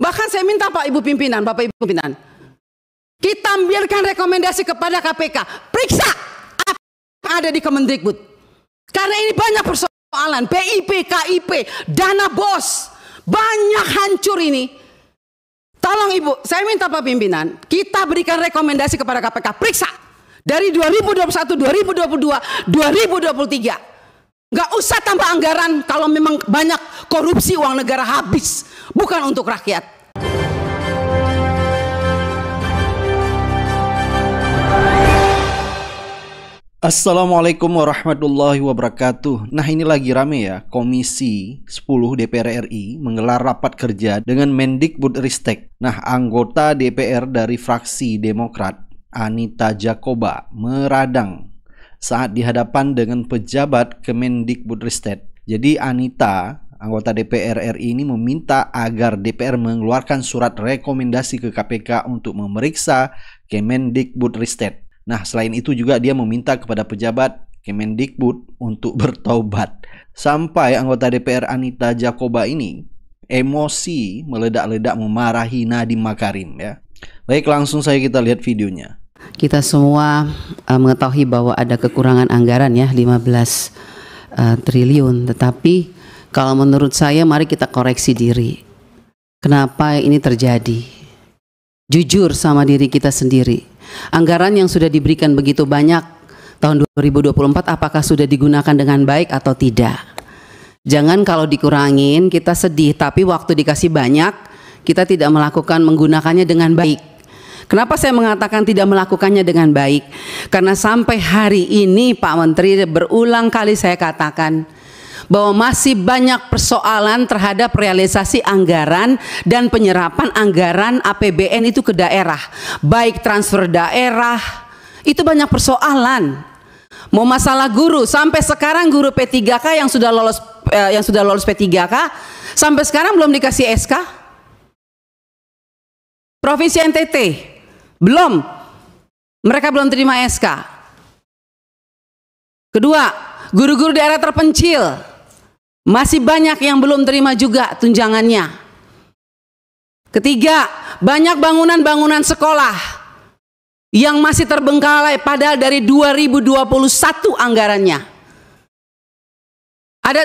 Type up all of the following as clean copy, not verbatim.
Bahkan saya minta Pak Ibu Pimpinan, Bapak Ibu Pimpinan, kita ambilkan rekomendasi kepada KPK, periksa apa yang ada di Kemendikbud. Karena ini banyak persoalan, PIP, KIP, dana BOS, banyak hancur ini. Tolong Ibu, saya minta Pak Pimpinan, kita berikan rekomendasi kepada KPK, periksa dari 2021, 2022, 2023. Nggak usah tambah anggaran kalau memang banyak korupsi, uang negara habis, bukan untuk rakyat. Assalamualaikum warahmatullahi wabarakatuh. Nah, ini lagi rame ya, Komisi 10 DPR RI menggelar rapat kerja dengan Mendikbudristek. Nah, anggota DPR dari fraksi Demokrat, Anita Jakoba, meradang saat dihadapan dengan pejabat Kemendikbudristek. Jadi Anita, anggota DPR RI ini meminta agar DPR mengeluarkan surat rekomendasi ke KPK untuk memeriksa Kemendikbudristek. Nah, selain itu juga dia meminta kepada pejabat Kemendikbud untuk bertaubat. Sampai anggota DPR Anita Jakoba ini emosi meledak-ledak memarahi Nadiem Makarim ya. Baik, langsung saja kita lihat videonya. Kita semua mengetahui bahwa ada kekurangan anggaran ya, 15 triliun. Tetapi kalau menurut saya mari kita koreksi diri. Kenapa ini terjadi? Jujur sama diri kita sendiri. Anggaran yang sudah diberikan begitu banyak tahun 2024 apakah sudah digunakan dengan baik atau tidak? Jangan kalau dikurangin kita sedih, tapi waktu dikasih banyak kita tidak menggunakannya dengan baik. Kenapa saya mengatakan tidak melakukannya dengan baik? Karena sampai hari ini Pak Menteri berulang kali saya katakan bahwa masih banyak persoalan terhadap realisasi anggaran dan penyerapan anggaran APBN itu ke daerah, baik transfer daerah, itu banyak persoalan. Mau masalah guru, sampai sekarang guru P3K yang sudah lolos P3K sampai sekarang belum dikasih SK. Provinsi NTT belum, mereka belum terima SK. Kedua, guru-guru daerah terpencil masih banyak yang belum terima juga tunjangannya. Ketiga, banyak bangunan-bangunan sekolah yang masih terbengkalai padahal dari 2021 anggarannya.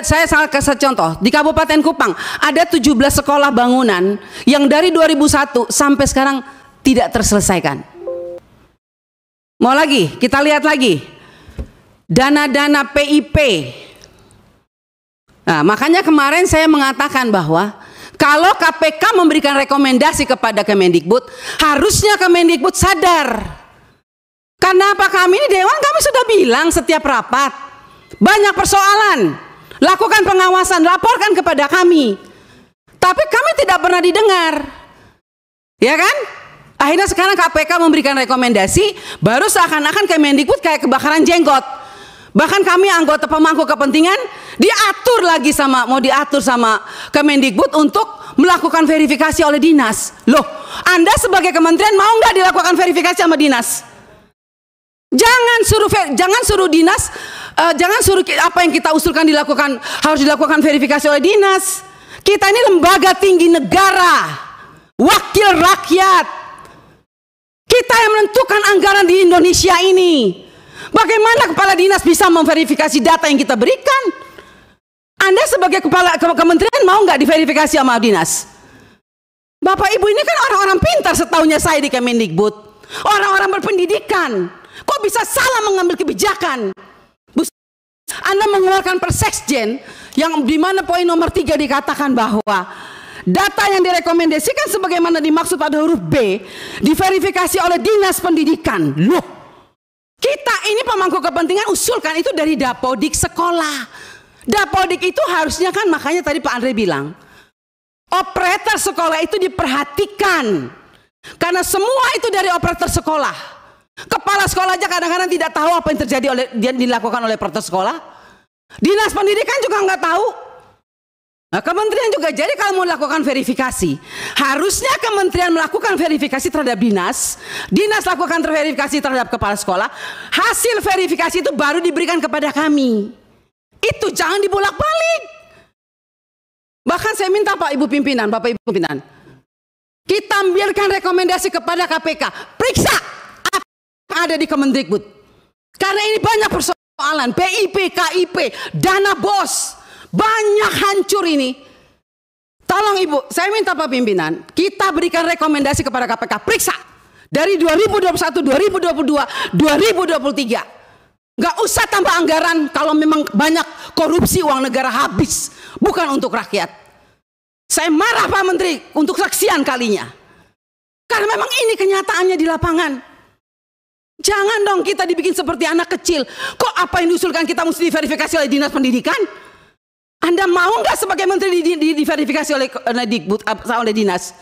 Saya kasih contoh, di Kabupaten Kupang ada 17 sekolah bangunan yang dari 2001 sampai sekarang tidak terselesaikan. Mau lagi, kita lihat lagi. Dana-dana PIP. Nah, makanya kemarin saya mengatakan bahwa kalau KPK memberikan rekomendasi kepada Kemendikbud, harusnya Kemendikbud sadar. Karena apa, kami ini Dewan, kami sudah bilang setiap rapat, banyak persoalan, lakukan pengawasan, laporkan kepada kami. Tapi kami tidak pernah didengar. Ya kan? Akhirnya sekarang KPK memberikan rekomendasi, baru seakan-akan Kemendikbud kayak kebakaran jenggot. Bahkan kami anggota pemangku kepentingan mau diatur sama Kemendikbud untuk melakukan verifikasi oleh dinas. Loh, Anda sebagai kementerian mau nggak dilakukan verifikasi sama dinas? Jangan suruh dinas, jangan suruh apa yang kita usulkan harus dilakukan verifikasi oleh dinas. Kita ini lembaga tinggi negara, wakil rakyat. Kita yang menentukan anggaran di Indonesia ini. Bagaimana kepala dinas bisa memverifikasi data yang kita berikan? Anda sebagai kepala kementerian mau nggak diverifikasi sama dinas? Bapak Ibu ini kan orang-orang pintar setahunya saya di Kemendikbud. Orang-orang berpendidikan. Kok bisa salah mengambil kebijakan? Anda mengeluarkan Perseksjen yang dimana poin nomor 3 dikatakan bahwa data yang direkomendasikan sebagaimana dimaksud pada huruf B diverifikasi oleh dinas pendidikan. Loh, kita ini pemangku kepentingan usulkan itu dari Dapodik sekolah. Dapodik itu harusnya kan, makanya tadi Pak Andre bilang, operator sekolah itu diperhatikan. Karena semua itu dari operator sekolah. Kepala sekolah aja kadang-kadang tidak tahu apa yang terjadi dilakukan oleh operator sekolah. Dinas pendidikan juga nggak tahu. Nah, kementerian juga, jadi kalau mau melakukan verifikasi, harusnya kementerian melakukan verifikasi terhadap dinas, dinas lakukan verifikasi terhadap kepala sekolah, hasil verifikasi itu baru diberikan kepada kami. Itu jangan dibolak-balik. Bahkan saya minta Pak Ibu Pimpinan, Bapak Ibu Pimpinan, Kita ambilkan rekomendasi kepada KPK. Periksa apa yang ada di Kemendikbud. Karena ini banyak persoalan. PIP, KIP, dana BOS. Banyak hancur ini. Tolong Ibu, saya minta Pak Pimpinan, kita berikan rekomendasi kepada KPK. Periksa. Dari 2021, 2022, 2023. Nggak usah tambah anggaran kalau memang banyak korupsi uang negara habis. Bukan untuk rakyat. Saya marah Pak Menteri untuk sekian kalinya. Karena memang ini kenyataannya di lapangan. Jangan dong kita dibikin seperti anak kecil. Kok apa yang diusulkan kita mesti diverifikasi oleh Dinas Pendidikan? Anda mau nggak sebagai Menteri diverifikasi oleh Dikbud, oleh Dinas?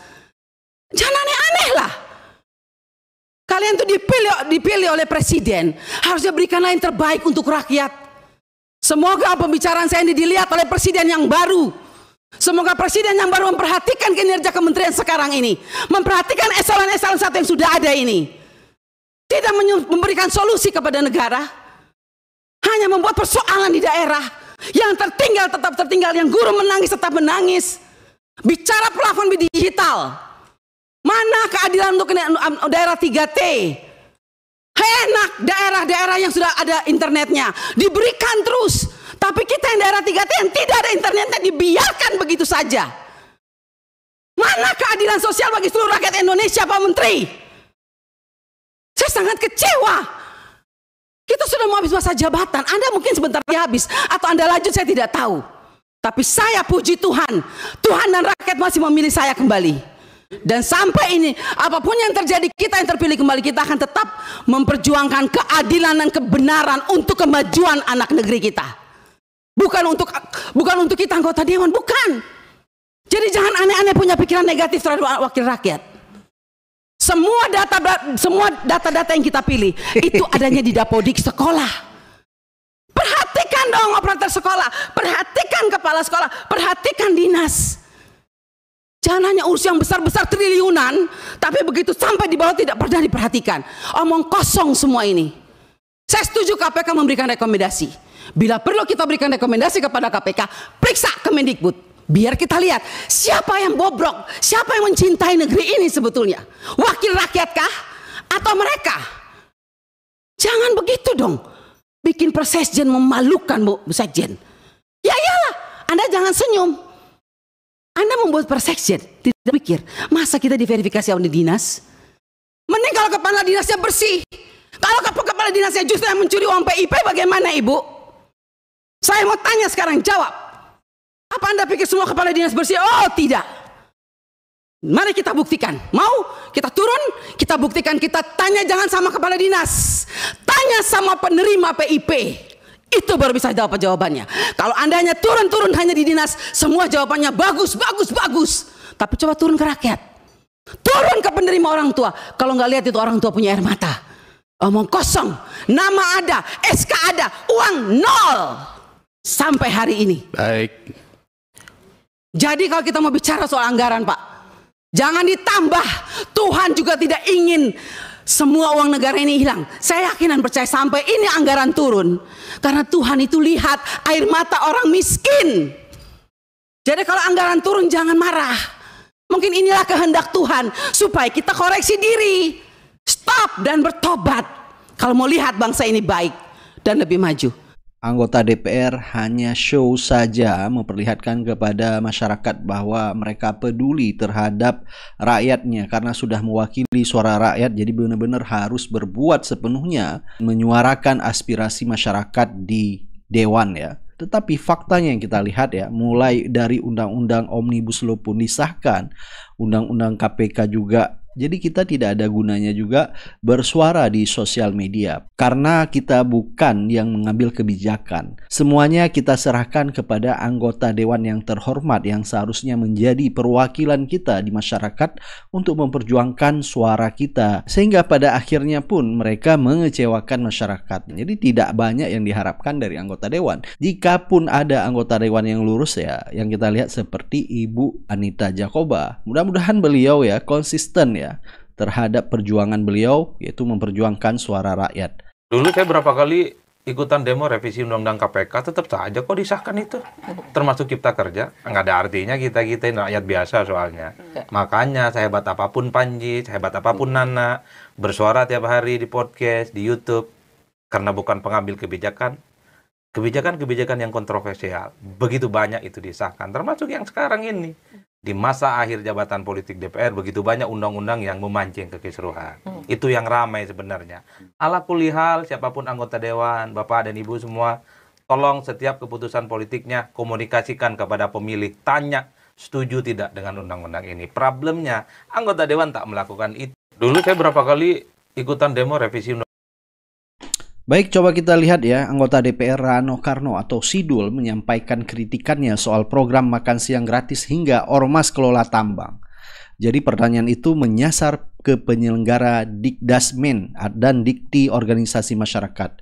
Jangan aneh-aneh lah. Kalian tuh dipilih oleh Presiden. Harusnya berikanlah yang terbaik untuk rakyat. Semoga pembicaraan saya ini dilihat oleh Presiden yang baru. Semoga Presiden yang baru memperhatikan kinerja kementerian sekarang ini, memperhatikan eselon-eselon 1 yang sudah ada ini, tidak memberikan solusi kepada negara, hanya membuat persoalan di daerah. Yang tertinggal tetap tertinggal, yang guru menangis tetap menangis. Bicara plafon digital, mana keadilan untuk daerah 3T? Enak daerah-daerah yang sudah ada internetnya diberikan terus. Tapi kita yang daerah 3T yang tidak ada internetnya dibiarkan begitu saja. Mana keadilan sosial bagi seluruh rakyat Indonesia, Pak Menteri? Saya sangat kecewa. Kita sudah mau habis masa jabatan. Anda mungkin sebentar lagi habis. Atau Anda lanjut, saya tidak tahu. Tapi saya puji Tuhan. Tuhan dan rakyat masih memilih saya kembali. Dan sampai ini, apapun yang terjadi, kita yang terpilih kembali, kita akan tetap memperjuangkan keadilan dan kebenaran untuk kemajuan anak negeri kita. Bukan untuk kita anggota dewan, bukan. Jadi jangan aneh-aneh punya pikiran negatif terhadap wakil rakyat. Semua data-data yang kita pilih itu adanya di Dapodik sekolah. Perhatikan dong operator sekolah, perhatikan kepala sekolah, perhatikan dinas. Jangan hanya urus yang besar-besar triliunan, tapi begitu sampai di bawah tidak pernah diperhatikan. Omong kosong semua ini. Saya setuju KPK memberikan rekomendasi. Bila perlu kita berikan rekomendasi kepada KPK, periksa Kemendikbud. Biar kita lihat siapa yang bobrok, siapa yang mencintai negeri ini sebetulnya. Wakil rakyatkah atau mereka? Jangan begitu dong. Bikin Persekjen memalukan, Bu Sekjen. Ya iyalah, Anda jangan senyum. Anda membuat Persekjen, tidak pikir, masa kita diverifikasi oleh dinas? Mending kalau kepala dinasnya bersih. Kalau kepala dinasnya justru yang mencuri uang PIP, bagaimana Ibu? Saya mau tanya sekarang, jawab. Apa Anda pikir semua kepala dinas bersih? Oh tidak. Mari kita buktikan. Mau kita turun, kita buktikan, kita tanya jangan sama kepala dinas. Tanya sama penerima PIP. Itu baru bisa jawab jawabannya. Kalau Anda hanya turun hanya di dinas, semua jawabannya bagus. Tapi coba turun ke rakyat. Turun ke penerima orang tua. Kalau nggak lihat itu orang tua punya air mata. Omong kosong. Nama ada, SK ada, uang nol. Sampai hari ini. Baik. Jadi kalau kita mau bicara soal anggaran, Pak, jangan ditambah. Tuhan juga tidak ingin semua uang negara ini hilang. Saya yakin dan percaya sampai ini anggaran turun. Karena Tuhan itu lihat air mata orang miskin. Jadi kalau anggaran turun jangan marah. Mungkin inilah kehendak Tuhan supaya kita koreksi diri. Stop dan bertobat. Kalau mau lihat bangsa ini baik dan lebih maju. Anggota DPR hanya show saja memperlihatkan kepada masyarakat bahwa mereka peduli terhadap rakyatnya karena sudah mewakili suara rakyat, jadi benar-benar harus berbuat sepenuhnya menyuarakan aspirasi masyarakat di dewan ya. Tetapi faktanya yang kita lihat ya, mulai dari undang-undang Omnibus Law pun disahkan, undang-undang KPK juga. Jadi kita tidak ada gunanya juga bersuara di sosial media karena kita bukan yang mengambil kebijakan. Semuanya kita serahkan kepada anggota dewan yang terhormat yang seharusnya menjadi perwakilan kita di masyarakat untuk memperjuangkan suara kita. Sehingga pada akhirnya pun mereka mengecewakan masyarakat. Jadi tidak banyak yang diharapkan dari anggota dewan. Jika pun ada anggota dewan yang lurus ya, yang kita lihat seperti Ibu Anita Jakoba. Mudah-mudahan beliau ya konsisten ya terhadap perjuangan beliau, yaitu memperjuangkan suara rakyat. Dulu saya berapa kali ikutan demo revisi Undang-Undang KPK, tetap saja kok disahkan itu. Termasuk Cipta Kerja, nggak ada artinya kita-kita ini rakyat biasa soalnya. Makanya sehebat apapun Panji, sehebat apapun Nana, bersuara tiap hari di podcast, di YouTube, karena bukan pengambil kebijakan, kebijakan-kebijakan yang kontroversial, begitu banyak itu disahkan, termasuk yang sekarang ini. Di masa akhir jabatan politik DPR, begitu banyak undang-undang yang memancing kekisruhan. Itu yang ramai sebenarnya. Ala kulihal, siapapun anggota Dewan, Bapak dan Ibu semua, tolong setiap keputusan politiknya komunikasikan kepada pemilih. Tanya, setuju tidak dengan undang-undang ini. Problemnya, anggota Dewan tak melakukan itu. Dulu saya berapa kali ikutan demo revisi undang. Baik, coba kita lihat ya, anggota DPR Rano Karno atau Sidul menyampaikan kritikannya soal program makan siang gratis hingga ormas kelola tambang. Jadi pertanyaan itu menyasar ke penyelenggara Dikdasmen dan Dikti Organisasi Masyarakat.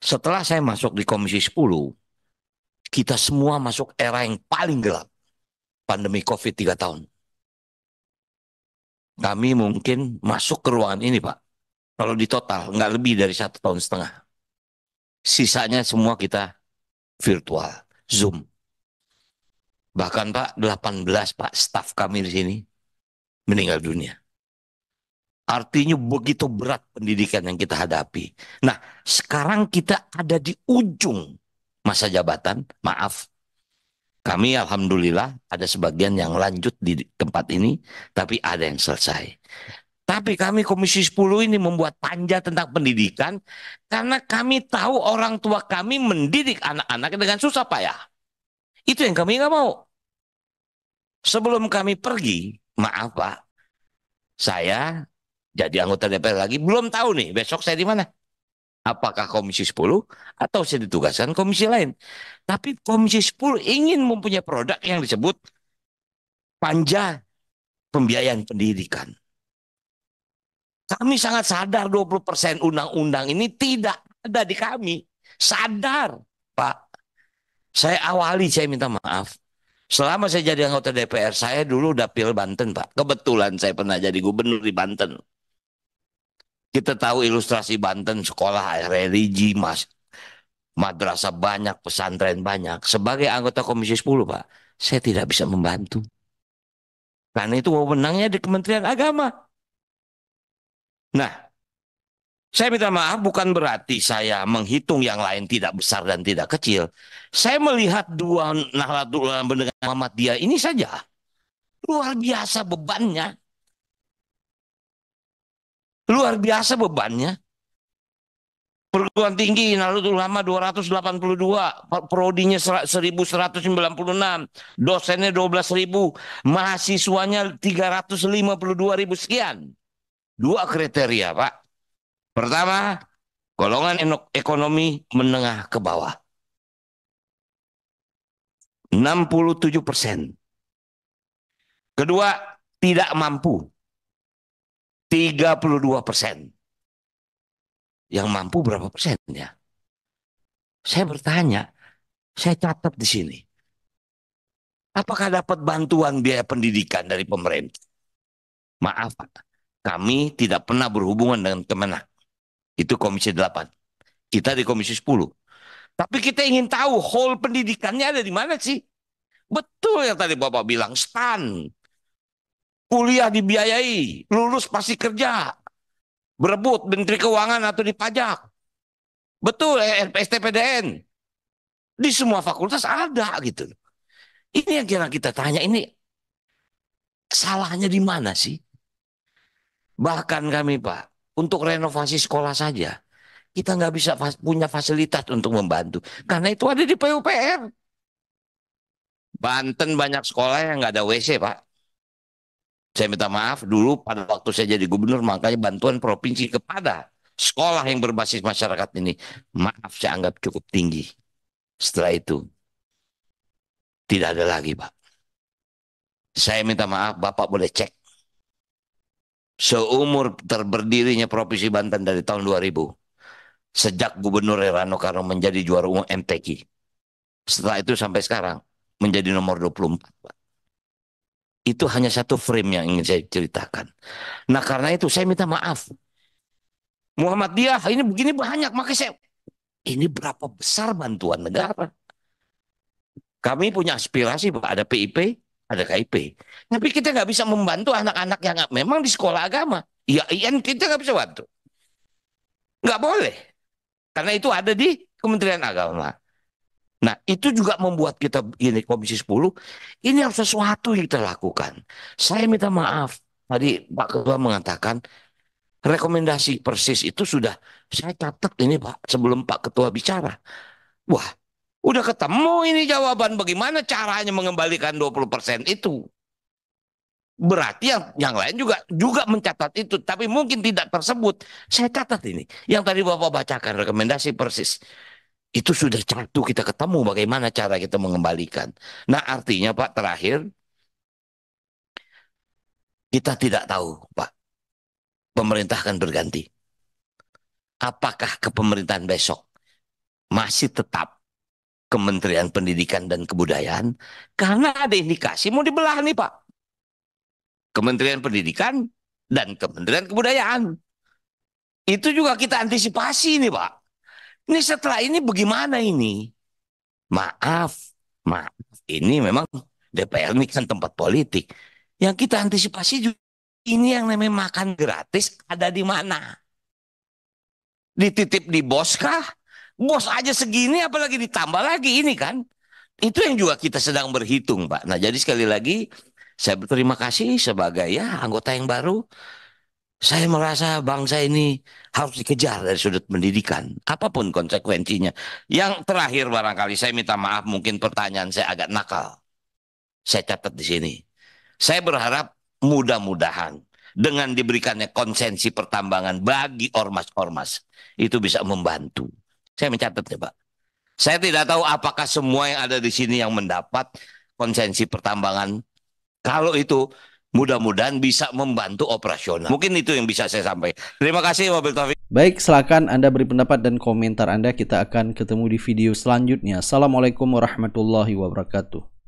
Setelah saya masuk di Komisi 10, kita semua masuk era yang paling gelap. Pandemi COVID 3 tahun. Kami mungkin masuk ke ruangan ini, Pak. Kalau di total, nggak lebih dari 1,5 tahun. Sisanya semua kita virtual, Zoom. Bahkan Pak, 18 Pak, staf kami di sini meninggal dunia. Artinya begitu berat pendidikan yang kita hadapi. Nah, sekarang kita ada di ujung masa jabatan, maaf. Kami alhamdulillah ada sebagian yang lanjut di tempat ini, tapi ada yang selesai. Tapi kami Komisi 10 ini membuat panja tentang pendidikan karena kami tahu orang tua kami mendidik anak-anak dengan susah payah. Itu yang kami nggak mau. Sebelum kami pergi, maaf Pak, saya jadi anggota DPR lagi, belum tahu nih besok saya di mana. Apakah Komisi 10 atau saya ditugaskan komisi lain. Tapi Komisi 10 ingin mempunyai produk yang disebut panja pembiayaan pendidikan. Kami sangat sadar 20% undang-undang ini tidak ada di kami. Sadar, Pak. Saya minta maaf. Selama saya jadi anggota DPR, saya dulu dapil Banten, Pak. Kebetulan saya pernah jadi gubernur di Banten. Kita tahu ilustrasi Banten, sekolah religi, madrasah banyak, pesantren banyak. Sebagai anggota Komisi 10, Pak, saya tidak bisa membantu. Karena itu wewenangnya di Kementerian Agama. Nah, saya minta maaf bukan berarti saya menghitung yang lain tidak besar dan tidak kecil. Saya melihat dua Nahdlatul Ulama dengan Muhammadiyah ini saja luar biasa bebannya. Luar biasa bebannya. Perguruan tinggi Nahdlatul Ulama 282, prodinya 1196, dosennya 12.000, mahasiswanya 352.000 sekian. Dua kriteria, Pak. Pertama, golongan ekonomi menengah ke bawah. 67%. Kedua, tidak mampu. 32%. Yang mampu berapa persen ya? Saya bertanya, saya catat di sini. Apakah dapat bantuan biaya pendidikan dari pemerintah? Maaf, Pak. Kami tidak pernah berhubungan dengan Kemenak. Itu Komisi 8. Kita di Komisi 10. Tapi kita ingin tahu whole pendidikannya ada di mana sih? Betul yang tadi Bapak bilang, STAN. Kuliah dibiayai, lulus pasti kerja. Berebut Menteri Keuangan atau di pajak. Betul, STPDN. Di semua fakultas ada gitu. Ini yang kita tanya, ini salahnya di mana sih? Bahkan kami Pak, untuk renovasi sekolah saja, kita nggak bisa punya fasilitas untuk membantu. Karena itu ada di PUPR. Banten banyak sekolah yang nggak ada WC Pak. Saya minta maaf dulu pada waktu saya jadi gubernur, makanya bantuan provinsi kepada sekolah yang berbasis masyarakat ini, maaf saya anggap cukup tinggi. Setelah itu, tidak ada lagi Pak. Saya minta maaf, Bapak boleh cek. Seumur terberdirinya Provinsi Banten dari tahun 2000, sejak Gubernur Rano Karno menjadi juara umum MTQ, setelah itu sampai sekarang menjadi nomor 24. Itu hanya satu frame yang ingin saya ceritakan. Nah karena itu saya minta maaf. Muhammadiyah ini begini banyak, makanya saya Ini berapa besar bantuan negara? Kami punya aspirasi, Pak, ada PIP, ada KIP. Tapi kita nggak bisa membantu anak-anak yang memang di sekolah agama. Ya, kita nggak bisa bantu. Nggak boleh. Karena itu ada di Kementerian Agama. Nah, itu juga membuat kita, ini Komisi 10, ini harus sesuatu yang kita lakukan. Saya minta maaf. Tadi Pak Ketua mengatakan, rekomendasi persis itu sudah saya catat ini Pak, sebelum Pak Ketua bicara. Wah, udah ketemu ini jawaban bagaimana caranya mengembalikan 20% itu. Berarti yang lain juga mencatat itu, tapi mungkin tidak tersebut. Saya catat ini. Yang tadi Bapak bacakan rekomendasi persis. Itu sudah satu kita ketemu bagaimana cara kita mengembalikan. Nah, artinya Pak, terakhir kita tidak tahu, Pak. Pemerintah akan berganti. Apakah kepemerintahan besok masih tetap Kementerian Pendidikan dan Kebudayaan? Karena ada indikasi mau dibelah nih, Pak. Kementerian Pendidikan dan Kementerian Kebudayaan. Itu juga kita antisipasi nih, Pak. Ini setelah ini bagaimana ini? Maaf. Ini memang DPR ini kan tempat politik. Yang kita antisipasi juga ini yang namanya makan gratis ada di mana? Dititip di bos kah? Bos aja segini apalagi ditambah lagi ini kan? Itu yang juga kita sedang berhitung, Pak. Nah, jadi sekali lagi saya berterima kasih sebagai anggota yang baru. Saya merasa bangsa ini harus dikejar dari sudut pendidikan, apapun konsekuensinya. Yang terakhir barangkali saya minta maaf, mungkin pertanyaan saya agak nakal. Saya catat di sini. Saya berharap mudah-mudahan dengan diberikannya konsensi pertambangan bagi ormas-ormas itu bisa membantu. Saya mencatatnya, Pak. Saya tidak tahu apakah semua yang ada di sini yang mendapat konsensi pertambangan. Kalau itu mudah-mudahan bisa membantu operasional. Mungkin itu yang bisa saya sampaikan. Terima kasih, Wabil Taufik. Baik, silakan Anda beri pendapat dan komentar Anda. Kita akan ketemu di video selanjutnya. Assalamualaikum warahmatullahi wabarakatuh.